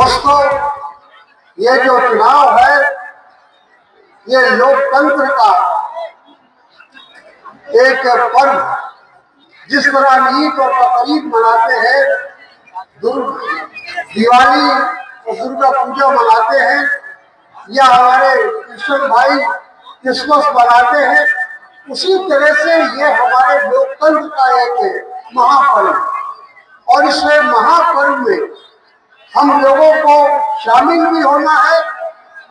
दोस्तों, ये जो चुनाव है ये लोकतंत्र का एक पर्व, जिस तरह ईद और बकरीद मनाते हैं, दिवाली और दुर्गा पूजा मनाते हैं, या हमारे क्रिश्चियन भाई क्रिसमस मनाते हैं, उसी तरह से ये हमारे लोकतंत्र का एक महापर्व। और इस महापर्व में हम लोगों को शामिल भी होना है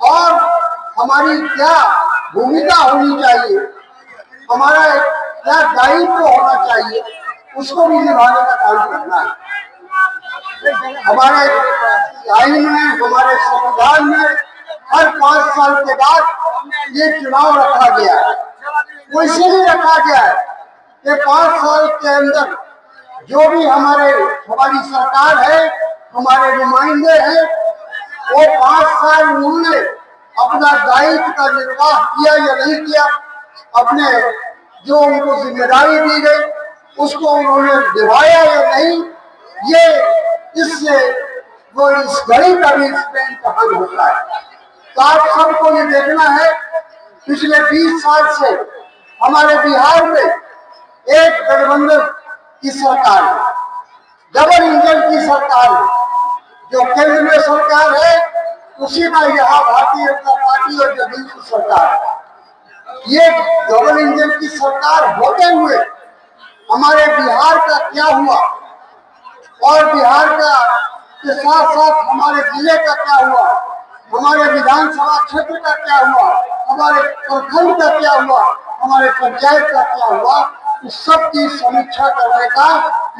और हमारी क्या भूमिका होनी चाहिए, हमारा क्या दायित्व होना चाहिए, उसको भी निभाने का काम करना है। हमारे आईन में, हमारे संविधान में हर 5 साल के बाद ये चुनाव रखा गया है। वो इसीलिए रखा गया है कि 5 साल के अंदर जो भी हमारी सरकार है, हमारे नुमाइंदे हैं, वो 5 साल उन्होंने अपना दायित्व का निर्वाह किया या नहीं किया, अपने जो उनको जिम्मेदारी दी गई उसको उन्होंने निभाया या नहीं, ये इससे वो इस घड़ी का भी इसमें इम्तिहान होता है। तो आप सबको ये देखना है, पिछले 20 साल से हमारे बिहार में एक गठबंधन की सरकार है, डबल इंजन की सरकार है। जो केंद्र में सरकार है उसी का यहाँ भारतीय जनता पार्टी और जदयू सरकार है। ये डबल इंजन की सरकार होते हुए हमारे बिहार का क्या हुआ और बिहार का के साथ साथ हमारे जिले का क्या हुआ, हमारे विधानसभा क्षेत्र का क्या हुआ, हमारे प्रखंड का क्या हुआ, हमारे पंचायत का क्या हुआ, इस सब की समीक्षा करने का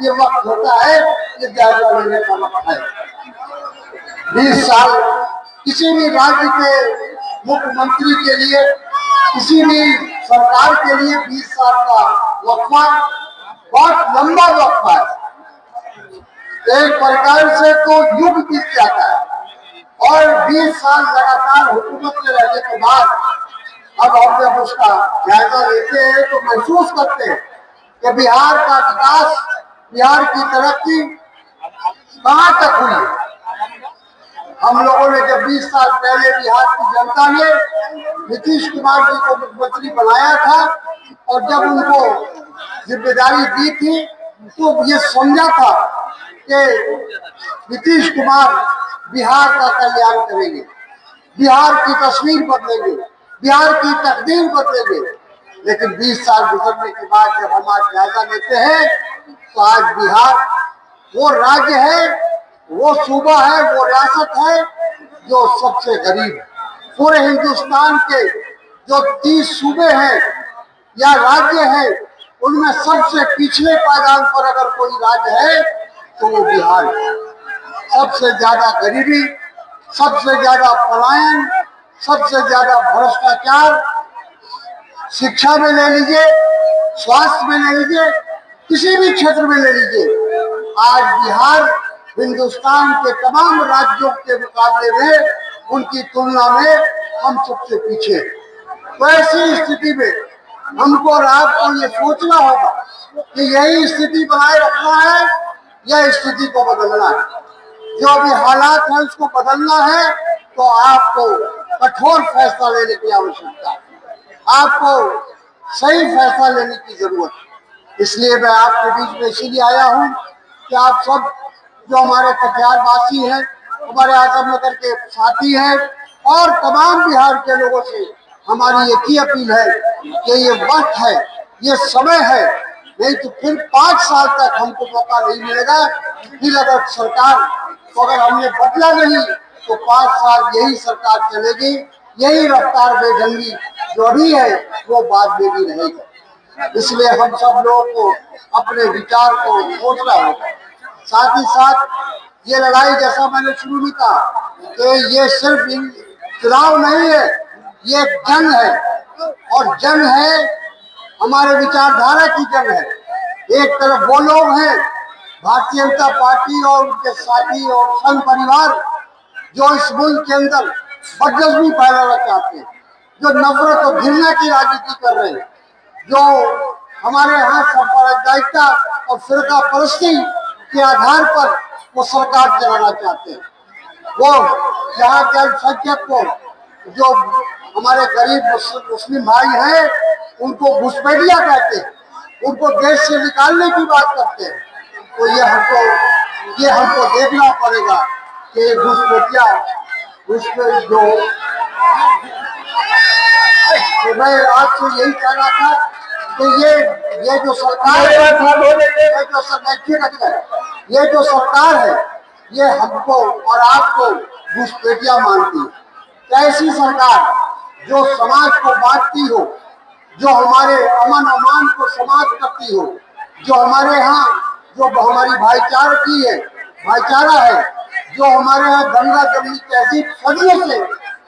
ये वक्त होता है, ये जायजा लेने का वक्त है। 20 साल किसी भी राज्य के मुख्यमंत्री के लिए, किसी भी सरकार के लिए 20 साल का वक्फा बहुत लंबा वक्फा है। एक प्रकार से तो युग बीत जाता है और 20 साल लगातार हुकूमत में रहने के बाद अब हम जब उसका जायजा लेते हैं तो महसूस करते हैं कि बिहार का विकास, बिहार की तरक्की कहाँ तक हुई है। हम लोगों ने जब 20 साल पहले बिहार की जनता ने नीतीश कुमार जी को मुख्यमंत्री बनाया था और जब उनको जिम्मेदारी दी थी तो ये समझा था कि नीतीश कुमार बिहार का कल्याण करेंगे, बिहार की तस्वीर बदलेंगे, बिहार की तकदीर बदलेंगे। लेकिन 20 साल गुजरने के बाद जब हम आज जायजा लेते हैं तो आज बिहार वो राज्य है, वो सूबा है, वो रियासत है जो सबसे गरीब है। पूरे हिंदुस्तान के जो 30 सूबे हैं या राज्य हैं, उनमें सबसे पिछले पायदान पर अगर कोई राज्य है तो वो बिहार है। सबसे ज्यादा गरीबी, सबसे ज्यादा पलायन, सबसे ज्यादा भ्रष्टाचार, शिक्षा में ले लीजिए, स्वास्थ्य में ले लीजिए, किसी भी क्षेत्र में ले लीजिए, आज बिहार हिंदुस्तान के तमाम राज्यों के मुकाबले में, उनकी तुलना में हम सबसे पीछे। तो ऐसी स्थिति में हमको और आपको ये सोचना होगा कि यही स्थिति बनाए रखना है या स्थिति को बदलना है। जो भी हालात है उसको बदलना है तो आपको कठोर फैसला लेने की आवश्यकता है, आपको सही फैसला लेने की जरूरत है। इसलिए मैं आपके बीच में इसीलिए आया हूँ कि आप सब जो हमारे कटिहार वासी हैं, हमारे आजमनगर के साथी हैं और तमाम बिहार के लोगों से हमारी एक ही अपील है कि ये वक्त है, ये समय है, नहीं तो फिर 5 साल तक हमको मौका नहीं मिलेगा। फिर अगर सरकार को अगर हमने बदला नहीं तो 5 साल यही सरकार चलेगी, यही रफ्तार बेढंगी जो भी है वो बाद में भी रहेगी। इसलिए हम सब लोगों को अपने विचार को सोचना होगा। साथ ही साथ ये लड़ाई, जैसा मैंने शुरू में कहा, कि ये सिर्फ चुनाव नहीं है, ये जंग है और जंग है हमारे विचारधारा की जंग है। एक तरफ वो लोग हैं भारतीय जनता पार्टी और उनके साथी और संघ परिवार जो इस मुल्क के अंदर बदजमी फैलाना चाहते हैं, जो नफरत और घृणा की राजनीति कर रहे हैं, जो हमारे यहाँ सांप्रदायिकता और फिरका परस्ती के आधार पर वो सरकार चलाना चाहते हैं। वो यहाँ के अल्पसंख्यक को, जो हमारे गरीब मुस्लिम भाई हैं, उनको घुसपैठिया कहते हैं, उनको देश से निकालने की बात करते हैं। तो ये हमको देखना पड़ेगा कि घुसपैठिया जो तो मैं आपसे यही कहना था कि ये जो सरकार है, ये जो सरकार है, ये हमको और आपको घुसपैठिया मानती है। कैसी सरकार जो समाज को बांटती हो, जो हमारे अमन अमान को समाप्त करती हो, जो हमारे यहाँ जो हमारी भाईचारा है, जो हमारे यहाँ गंगा जमुनी तहजीब सदियों से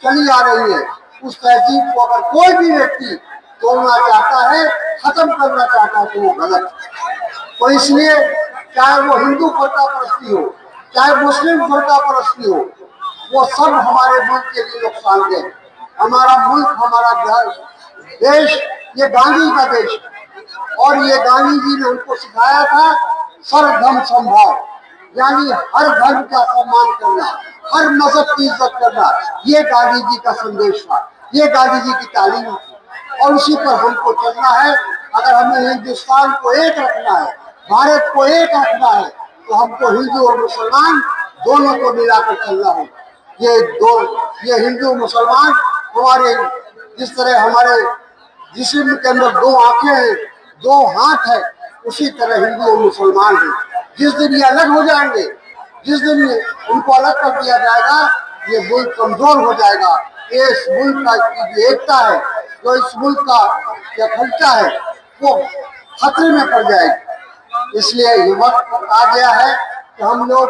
चली आ रही है, उस तहजीब को अगर कोई भी व्यक्ति तोड़ना चाहता है, खत्म करना चाहता है, तो वो गलत है। तो इसलिए चाहे वो हिंदू फरका परस्ती हो, चाहे मुस्लिम फरका परस्ती हो, वो सब हमारे मुल्क के लिए नुकसानदेह। हमारा मुल्क, हमारा देश, ये गांधी का देश है और ये गांधी जी ने उनको सिखाया था सर्वधर्म समभाव, यानी हर धर्म का सम्मान करना, हर मजहब की इज्जत करना। ये गांधी जी का संदेश था, ये गांधी जी की तालीम थी और उसी पर हमको चलना है। अगर हमें हिंदुस्तान को एक रखना है, भारत को एक रखना है, तो हमको हिंदू और मुसलमान दोनों को मिलाकर चलना है। ये हिंदू मुसलमान हमारे, जिस तरह हमारे जिस्म के अंदर दो आंखें हैं, दो हाथ है, उसी तरह हिंदू और मुसलमान हैं। जिस दिन ये अलग हो जाएंगे, जिस दिन उनको अलग कर दिया जाएगा, ये मुल्क कमजोर हो जाएगा। इस मुल्क का जो एकता है, जो इस मुल्क का अखंडता है, वो खतरे में पड़ जाएगी। इसलिए ये वक्त आ गया है कि हम लोग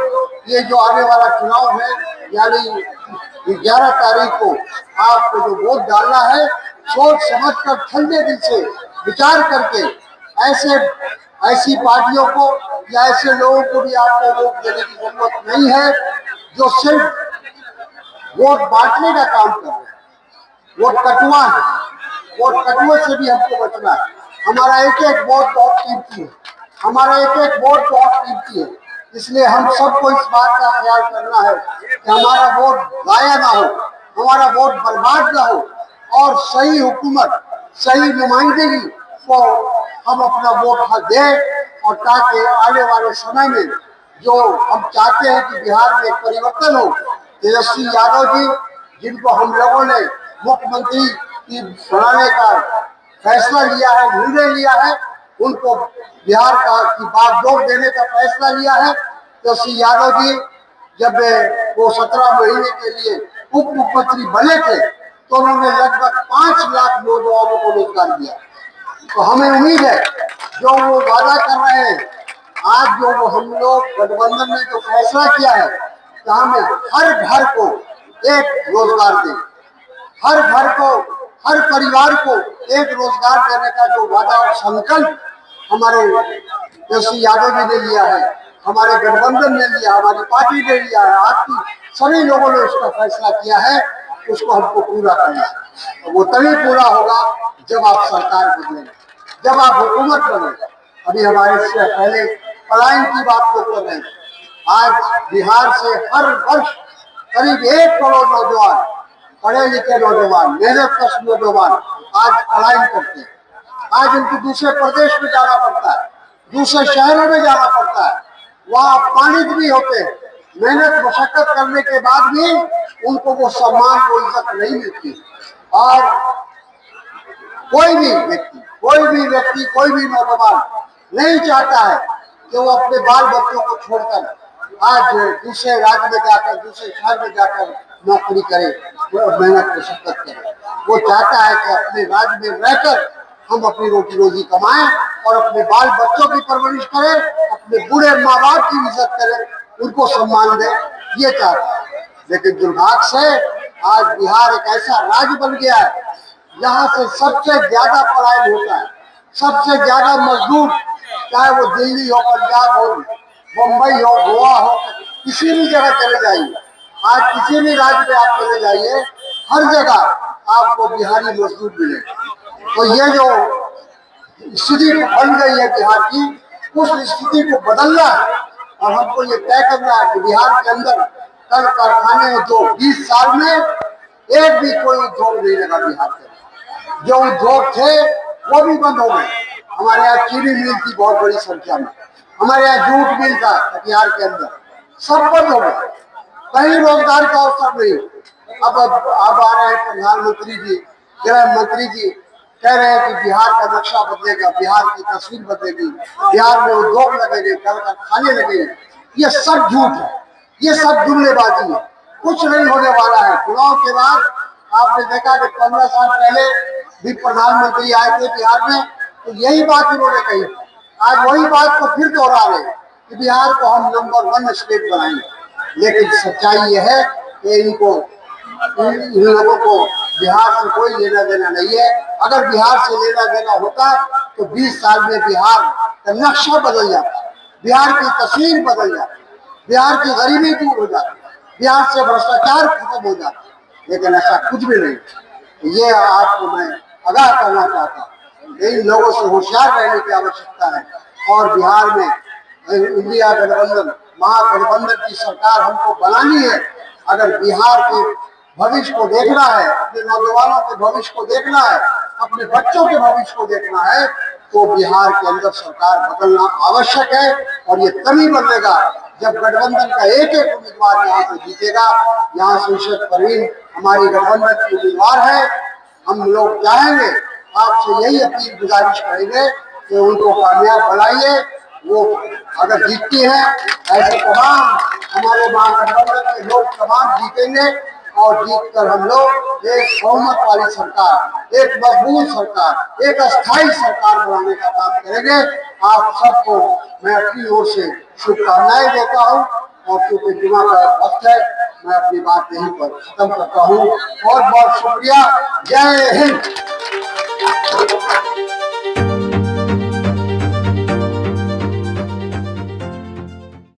ये जो आने वाला चुनाव है, यानी 11 तारीख को आपको जो वोट डालना है, सोच समझ कर ठंडे दिल से विचार करके ऐसी पार्टियों को या ऐसे लोगों को भी आपको वोट देने की जरूरत नहीं है जो सिर्फ वोट बांटने का काम कर रहे हैं। वोट कटुआ है, वोट कटुए से भी हमको बचना है। हमारा एक एक वोट बहुत कीमती है, हमारा एक एक वोट बहुत कीमती है। इसलिए हम सबको इस बात का ख्याल करना है कि हमारा वोट जाया ना हो, हमारा वोट बर्बाद ना हो और सही हुकूमत, सही नुमाइंदगी को हम अपना वोट दें, और ताकि आने वाले समय में जो हम चाहते हैं कि बिहार में एक परिवर्तन हो, तेजस्वी यादव जी, जिनको हम लोगों ने मुख्यमंत्री की बनाने का फैसला लिया है, निर्णय लिया है, उनको बिहार की बागडोर देने का फैसला लिया है। तेजस्वी यादव जी जब वो 17 महीने के लिए उप मुख्यमंत्री बने थे, तो उन्होंने लगभग 5 लाख नौजवानों को रोजगार दिया। तो हमें उम्मीद है जो वो वादा कर रहे हैं, आज जो वो हम लोग गठबंधन ने जो फैसला किया है कि हमें हर घर को एक रोजगार दें, हर घर को, हर परिवार को एक रोजगार देने का जो वादा और संकल्प हमारे तेजस्वी यादव जी ने लिया है, हमारे गठबंधन ने लिया, हमारी पार्टी ने लिया है, आपकी सभी लोगों ने उसका फैसला किया है, उसको हमको पूरा करना है। तो वो तभी पूरा होगा जब आप सरकार बदलेंगे, जब आप हुकूमत बनेंगे। अभी हमारे से पहले पलायन की बात लोग कर रहे हैं। आज बिहार से हर वर्ष करीब 1 करोड़ नौजवान, पढ़े लिखे नौजवान, मेहनतकश नौजवान आज पलायन करते हैं। आज उनको दूसरे प्रदेश में जाना पड़ता है, दूसरे शहरों में जाना पड़ता है, वहाँ अपमानित भी होते हैं। मेहनत मशक्कत करने के बाद भी उनको वो सम्मान, वो इज्जत नहीं मिलती। और कोई भी व्यक्ति, कोई भी नौजवान नहीं चाहता है कि वो अपने बाल बच्चों को छोड़कर आज दूसरे राज्य में जाकर, दूसरे शहर में जाकर नौकरी करे, वो मेहनत मशक्कत करे। वो चाहता है कि अपने राज्य में रहकर हम अपनी रोटी रोजी कमाएं और अपने बाल बच्चों की परवरिश करें, अपने बूढ़े माँ बाप की इज्जत करें, उनको सम्मान दें, ये चाहता है। लेकिन दुर्भाग्य से आज बिहार एक ऐसा राज्य बन गया है जहाँ से सबसे ज्यादा पलायन होता है, सबसे ज्यादा मजदूर, चाहे वो दिल्ली हो, पंजाब हो, मुंबई हो, गोवा हो, किसी भी जगह चले जाइए, आज किसी भी राज्य में आप चले जाइए, हर जगह आपको बिहारी मजदूर मिले। तो ये जो स्थिति बन गई है बिहार की, उस स्थिति को बदलना है और हमको ये तय करना है कि बिहार के अंदर कल कारखाने जो 20 साल में एक भी कोई उद्योग नहीं लगा बिहार के। जो उद्योग थे वो भी बंद हो गए। हमारे यहाँ चीनी मिल थी बहुत बड़ी संख्या में, हमारे यहाँ जूट मिल था कटिहार के अंदर, सब बंद हो गए। कहीं रोजगार का अवसर नहीं। अब आ रहे हैं प्रधानमंत्री जी, गृह मंत्री जी कह रहे हैं कि बिहार का नक्शा बदलेगा, बिहार की तस्वीर बदलेगी, बिहार में उद्योग लगेंगे, कल कारखाने लगेंगे। ये सब झूठ है, ये सब जुमलेबाजी है, कुछ नहीं होने वाला है। चुनाव के बाद आपने देखा कि 15 साल पहले भी प्रधानमंत्री आए थे बिहार में, तो यही बात उन्होंने कही। आज वही बात को फिर दोहरा रहे कि बिहार को हम नंबर 1 स्टेट बनाएंगे। लेकिन सच्चाई यह है कि इन लोगों को बिहार से कोई लेना देना नहीं है। अगर बिहार से लेना देना होता तो 20 साल में बिहार का नक्शा बदल जाता, बिहार की तस्वीर बदल जाती, बिहार की गरीबी दूर हो जाती, बिहार से भ्रष्टाचार खत्म हो जाता। लेकिन ऐसा कुछ भी नहीं। ये आपको मैं आगाह करना चाहता हूँ। इन लोगों से होशियार रहने की आवश्यकता है। और बिहार में इंडिया गठबंधन, महागठबंधन की सरकार हमको बनानी है। अगर बिहार के भविष्य को देखना है, अपने नौजवानों के भविष्य को देखना है, अपने बच्चों के भविष्य को देखना है, तो बिहार के अंदर सरकार बदलना आवश्यक है। और ये तभी बदलेगा जब गठबंधन का एक एक उम्मीदवार यहाँ से जीतेगा। यहाँ से इशरत परवीन हमारी गठबंधन की उम्मीदवार है। हम लोग चाहेंगे, आपसे यही अपील गुजारिश करेंगे कि उनको कामयाब बनाइए। वो अगर जीतती है, ऐसे तमाम हमारे महागठबंधन के लोग तमाम जीतेंगे और जीतकर हम लोग एक बहुमत वाली सरकार, एक मजबूत सरकार, एक अस्थायी सरकार बनाने का काम करेंगे। आप सबको मैं अपनी ओर से शुभकामनाएं देता हूँ। और क्योंकि जुमा का वक्त है, मैं अपनी बात यहीं पर खत्म करता हूँ। बहुत बहुत शुक्रिया। जय हिंद।